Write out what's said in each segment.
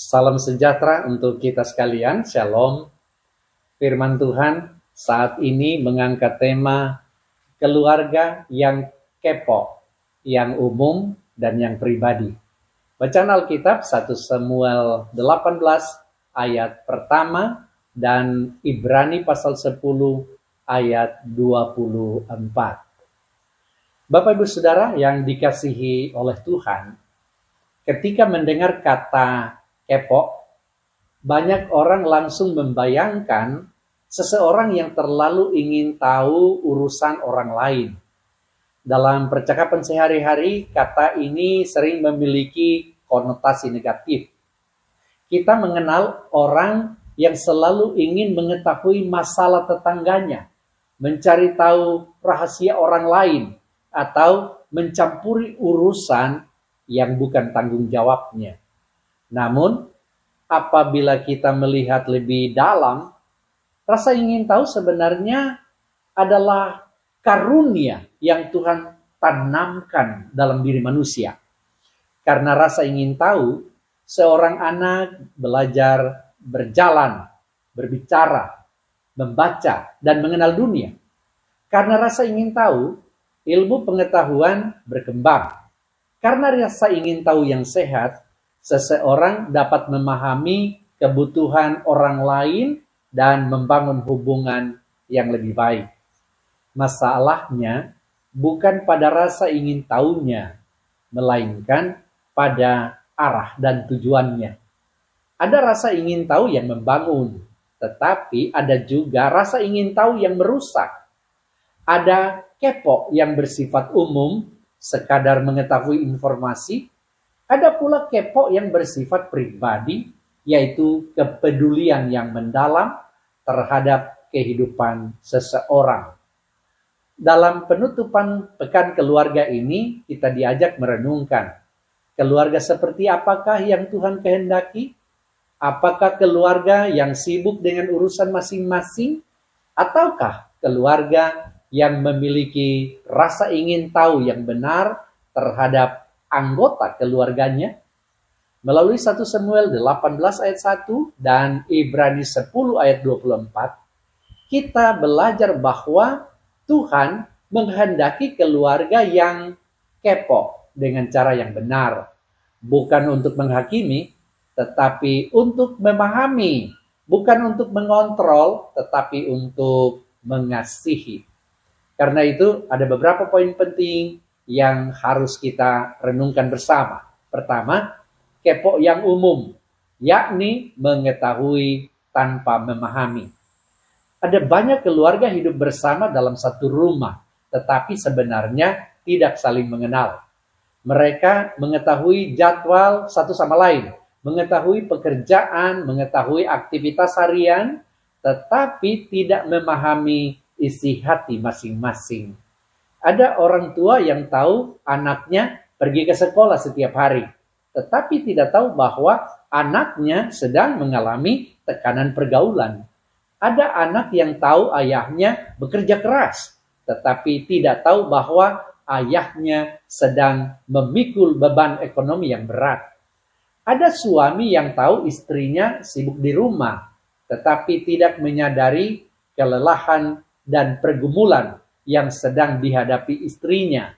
Salam sejahtera untuk kita sekalian, Shalom. Firman Tuhan saat ini mengangkat tema keluarga yang kepo, yang umum dan yang pribadi. Bacaan Alkitab 1 Samuel 18 ayat pertama dan Ibrani pasal 10 ayat 24. Bapak Ibu Saudara yang dikasihi oleh Tuhan, ketika mendengar kata kepo, banyak orang langsung membayangkan seseorang yang terlalu ingin tahu urusan orang lain. Dalam percakapan sehari-hari, kata ini sering memiliki konotasi negatif. Kita mengenal orang yang selalu ingin mengetahui masalah tetangganya, mencari tahu rahasia orang lain, atau mencampuri urusan yang bukan tanggung jawabnya. Namun, apabila kita melihat lebih dalam, rasa ingin tahu sebenarnya adalah karunia yang Tuhan tanamkan dalam diri manusia. Karena rasa ingin tahu, seorang anak belajar berjalan, berbicara, membaca, dan mengenal dunia. Karena rasa ingin tahu, ilmu pengetahuan berkembang. Karena rasa ingin tahu yang sehat, seseorang dapat memahami kebutuhan orang lain dan membangun hubungan yang lebih baik. Masalahnya bukan pada rasa ingin tahunya, melainkan pada arah dan tujuannya. Ada rasa ingin tahu yang membangun, tetapi ada juga rasa ingin tahu yang merusak. Ada kepo yang bersifat umum, sekadar mengetahui informasi. Ada pula kepo yang bersifat pribadi, yaitu kepedulian yang mendalam terhadap kehidupan seseorang. Dalam penutupan pekan keluarga ini, kita diajak merenungkan, keluarga seperti apakah yang Tuhan kehendaki? Apakah keluarga yang sibuk dengan urusan masing-masing? Ataukah keluarga yang memiliki rasa ingin tahu yang benar terhadap anggota keluarganya? Melalui 1 Samuel 18 ayat 1 dan Ibrani 10 ayat 24, kita belajar bahwa Tuhan menghendaki keluarga yang kepo dengan cara yang benar. Bukan untuk menghakimi, tetapi untuk memahami. Bukan untuk mengontrol, tetapi untuk mengasihi. Karena itu ada beberapa poin penting yang harus kita renungkan bersama. Pertama, kepo yang umum, yakni mengetahui tanpa memahami. Ada banyak keluarga hidup bersama dalam satu rumah, tetapi sebenarnya tidak saling mengenal. Mereka mengetahui jadwal satu sama lain, mengetahui pekerjaan, mengetahui aktivitas harian, tetapi tidak memahami isi hati masing-masing. Ada orang tua yang tahu anaknya pergi ke sekolah setiap hari, tetapi tidak tahu bahwa anaknya sedang mengalami tekanan pergaulan. Ada anak yang tahu ayahnya bekerja keras, tetapi tidak tahu bahwa ayahnya sedang memikul beban ekonomi yang berat. Ada suami yang tahu istrinya sibuk di rumah, tetapi tidak menyadari kelelahan dan pergumulan yang sedang dihadapi istrinya.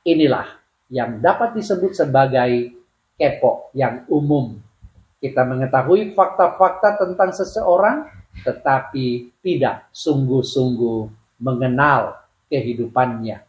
Inilah yang dapat disebut sebagai kepo yang umum. Kita mengetahui fakta-fakta tentang seseorang, tetapi tidak sungguh-sungguh mengenal kehidupannya.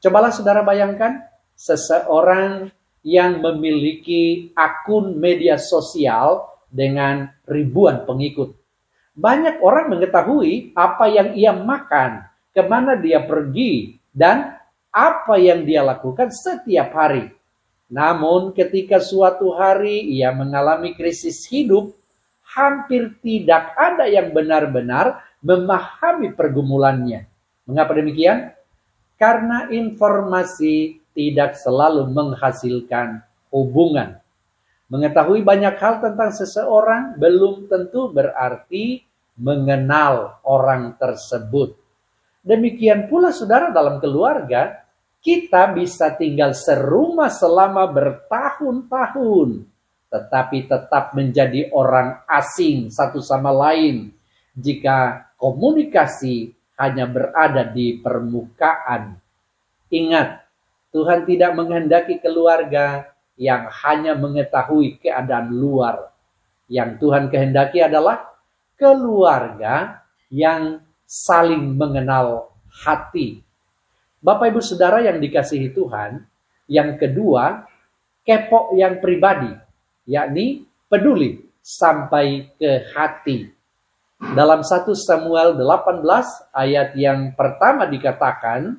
Cobalah saudara bayangkan, seseorang yang memiliki akun media sosial dengan ribuan pengikut. Banyak orang mengetahui apa yang ia makan, kemana dia pergi, dan apa yang dia lakukan setiap hari. Namun ketika suatu hari ia mengalami krisis hidup, hampir tidak ada yang benar-benar memahami pergumulannya. Mengapa demikian? Karena informasi tidak selalu menghasilkan hubungan. Mengetahui banyak hal tentang seseorang belum tentu berarti mengenal orang tersebut. Demikian pula saudara dalam keluarga, kita bisa tinggal serumah selama bertahun-tahun, tetapi tetap menjadi orang asing satu sama lain jika komunikasi hanya berada di permukaan. Ingat, Tuhan tidak menghendaki keluarga yang hanya mengetahui keadaan luar. Yang Tuhan kehendaki adalah keluarga yang saling mengenal hati. Bapak Ibu Saudara yang dikasihi Tuhan, yang kedua, kepo yang pribadi, yakni peduli sampai ke hati. Dalam 1 Samuel 18 ayat yang pertama dikatakan,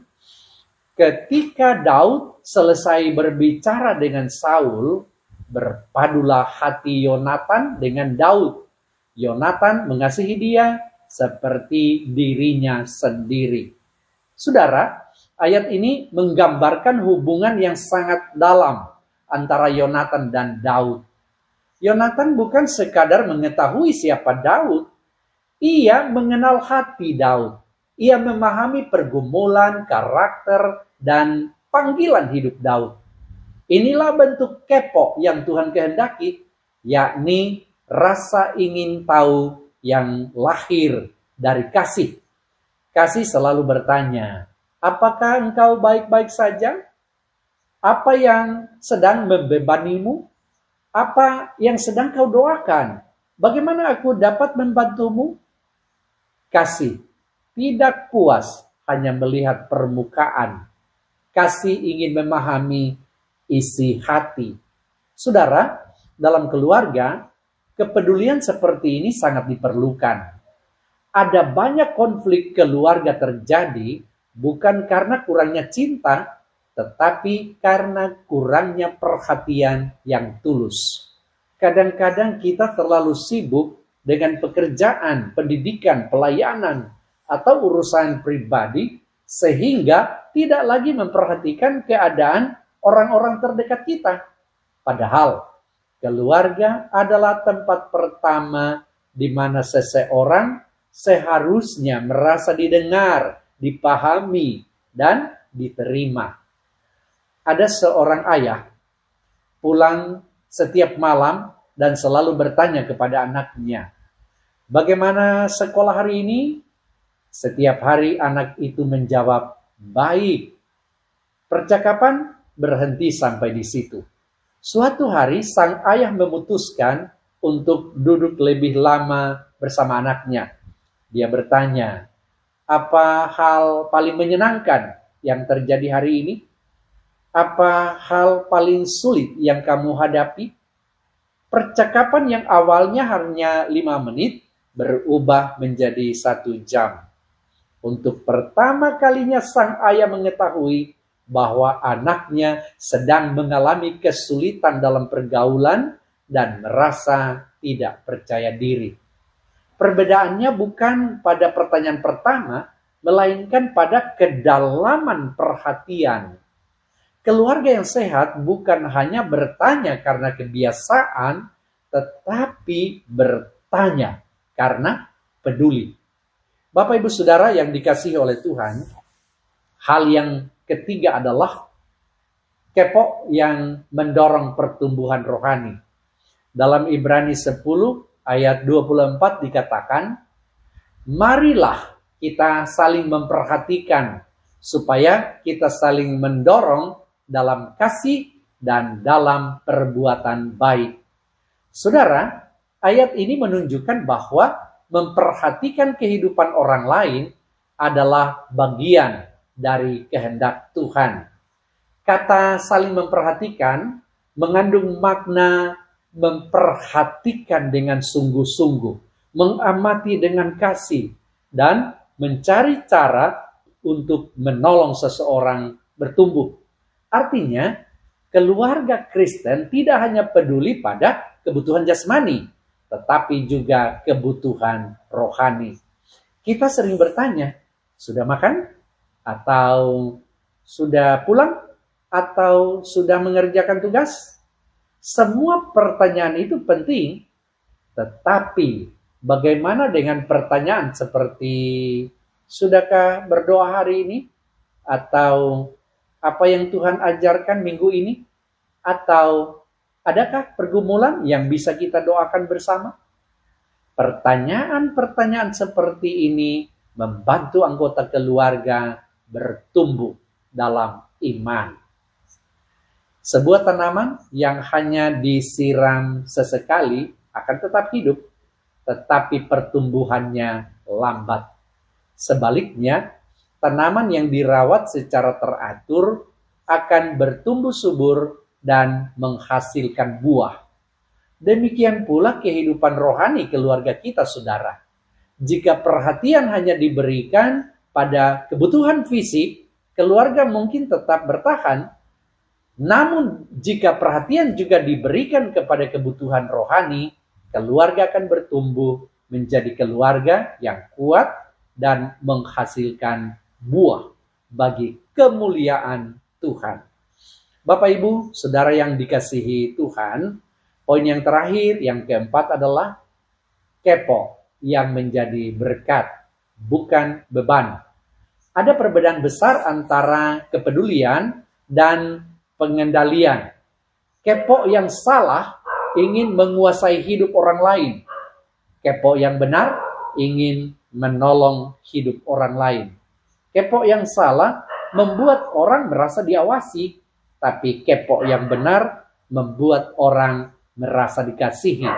ketika Daud selesai berbicara dengan Saul, berpadulah hati Yonatan dengan Daud. Yonatan mengasihi dia seperti dirinya sendiri. Saudara, ayat ini menggambarkan hubungan yang sangat dalam antara Yonatan dan Daud. Yonatan bukan sekadar mengetahui siapa Daud, ia mengenal hati Daud. Ia memahami pergumulan, karakter, dan panggilan hidup Daud. Inilah bentuk kepo yang Tuhan kehendaki, yakni rasa ingin tahu yang lahir dari kasih. Kasih selalu bertanya, apakah engkau baik-baik saja? Apa yang sedang membebanimu? Apa yang sedang kau doakan? Bagaimana aku dapat membantumu? Kasih tidak puas hanya melihat permukaan. Kasih ingin memahami isi hati. Saudara, dalam keluarga, kepedulian seperti ini sangat diperlukan. Ada banyak konflik keluarga terjadi bukan karena kurangnya cinta, tetapi karena kurangnya perhatian yang tulus. Kadang-kadang kita terlalu sibuk dengan pekerjaan, pendidikan, pelayanan, atau urusan pribadi, sehingga tidak lagi memperhatikan keadaan orang-orang terdekat kita. Padahal, keluarga adalah tempat pertama di mana seseorang seharusnya merasa didengar, dipahami, dan diterima. Ada seorang ayah pulang setiap malam dan selalu bertanya kepada anaknya, bagaimana sekolah hari ini? Setiap hari anak itu menjawab, baik. Percakapan berhenti sampai di situ. Suatu hari sang ayah memutuskan untuk duduk lebih lama bersama anaknya. Dia bertanya, apa hal paling menyenangkan yang terjadi hari ini? Apa hal paling sulit yang kamu hadapi? Percakapan yang awalnya hanya 5 menit berubah menjadi 1 jam. Untuk pertama kalinya sang ayah mengetahui bahwa anaknya sedang mengalami kesulitan dalam pergaulan dan merasa tidak percaya diri. Perbedaannya bukan pada pertanyaan pertama, melainkan pada kedalaman perhatian. Keluarga yang sehat bukan hanya bertanya karena kebiasaan, tetapi bertanya karena peduli. Bapak Ibu Saudara yang dikasihi oleh Tuhan, hal yang ketiga adalah kepo yang mendorong pertumbuhan rohani. Dalam Ibrani 10 ayat 24 dikatakan, marilah kita saling memperhatikan supaya kita saling mendorong dalam kasih dan dalam perbuatan baik. Saudara, ayat ini menunjukkan bahwa memperhatikan kehidupan orang lain adalah bagian dari kehendak Tuhan. Kata saling memperhatikan mengandung makna memperhatikan dengan sungguh-sungguh, mengamati dengan kasih, dan mencari cara untuk menolong seseorang bertumbuh. Artinya, keluarga Kristen tidak hanya peduli pada kebutuhan jasmani, tetapi juga kebutuhan rohani. Kita sering bertanya, sudah makan? Atau sudah pulang? Atau sudah mengerjakan tugas? Semua pertanyaan itu penting, tetapi bagaimana dengan pertanyaan seperti, sudahkah berdoa hari ini? Atau apa yang Tuhan ajarkan minggu ini? Atau Adakah pergumulan yang bisa kita doakan bersama? Pertanyaan-pertanyaan seperti ini membantu anggota keluarga bertumbuh dalam iman. Sebuah tanaman yang hanya disiram sesekali akan tetap hidup, tetapi pertumbuhannya lambat. Sebaliknya, tanaman yang dirawat secara teratur akan bertumbuh subur dan menghasilkan buah. Demikian pula kehidupan rohani keluarga kita, saudara. Jika perhatian hanya diberikan pada kebutuhan fisik, keluarga mungkin tetap bertahan. Namun jika perhatian juga diberikan kepada kebutuhan rohani, keluarga akan bertumbuh menjadi keluarga yang kuat dan menghasilkan buah bagi kemuliaan Tuhan. Bapak Ibu, saudara yang dikasihi Tuhan, poin yang terakhir, yang keempat adalah kepo yang menjadi berkat, bukan beban. Ada perbedaan besar antara kepedulian dan pengendalian. Kepo yang salah ingin menguasai hidup orang lain. Kepo yang benar ingin menolong hidup orang lain. Kepo yang salah membuat orang merasa diawasi, tapi kepo yang benar membuat orang merasa dikasihi.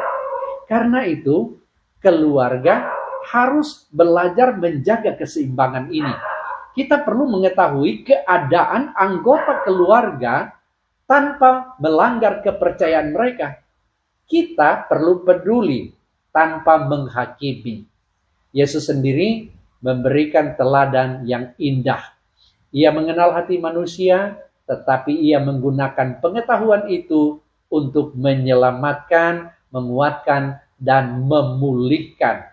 Karena itu, keluarga harus belajar menjaga keseimbangan ini. Kita perlu mengetahui keadaan anggota keluarga tanpa melanggar kepercayaan mereka. Kita perlu peduli tanpa menghakimi. Yesus sendiri memberikan teladan yang indah. Ia mengenal hati manusia, tetapi ia menggunakan pengetahuan itu untuk menyelamatkan, menguatkan, dan memulihkan.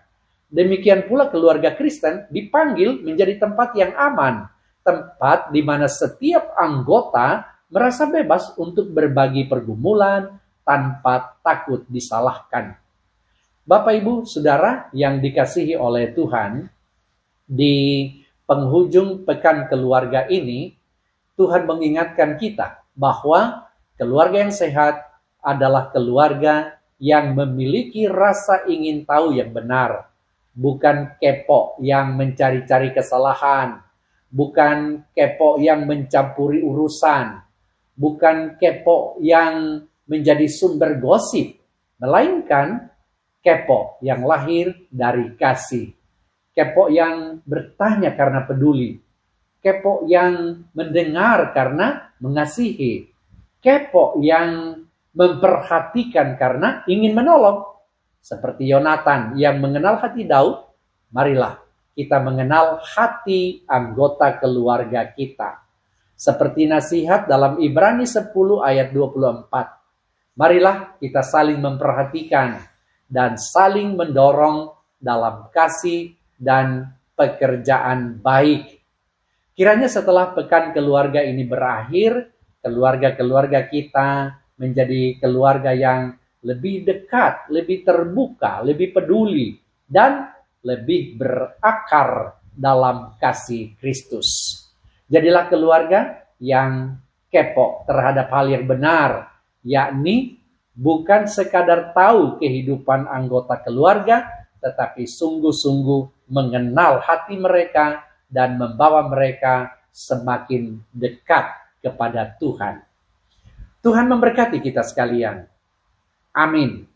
Demikian pula keluarga Kristen dipanggil menjadi tempat yang aman, tempat di mana setiap anggota merasa bebas untuk berbagi pergumulan tanpa takut disalahkan. Bapak, Ibu, Saudara yang dikasihi oleh Tuhan, di penghujung pekan keluarga ini, Tuhan mengingatkan kita bahwa keluarga yang sehat adalah keluarga yang memiliki rasa ingin tahu yang benar. Bukan kepo yang mencari-cari kesalahan, bukan kepo yang mencampuri urusan, bukan kepo yang menjadi sumber gosip, melainkan kepo yang lahir dari kasih, kepo yang bertanya karena peduli, kepo yang mendengar karena mengasihi, kepo yang memperhatikan karena ingin menolong. Seperti Yonatan yang mengenal hati Daud, marilah kita mengenal hati anggota keluarga kita. Seperti nasihat dalam Ibrani 10 ayat 24. Marilah kita saling memperhatikan dan saling mendorong dalam kasih dan pekerjaan baik. Kiranya setelah pekan keluarga ini berakhir, keluarga-keluarga kita menjadi keluarga yang lebih dekat, lebih terbuka, lebih peduli, dan lebih berakar dalam kasih Kristus. Jadilah keluarga yang kepo terhadap hal yang benar, yakni bukan sekadar tahu kehidupan anggota keluarga, tetapi sungguh-sungguh mengenal hati mereka dan membawa mereka semakin dekat kepada Tuhan. Tuhan memberkati kita sekalian. Amin.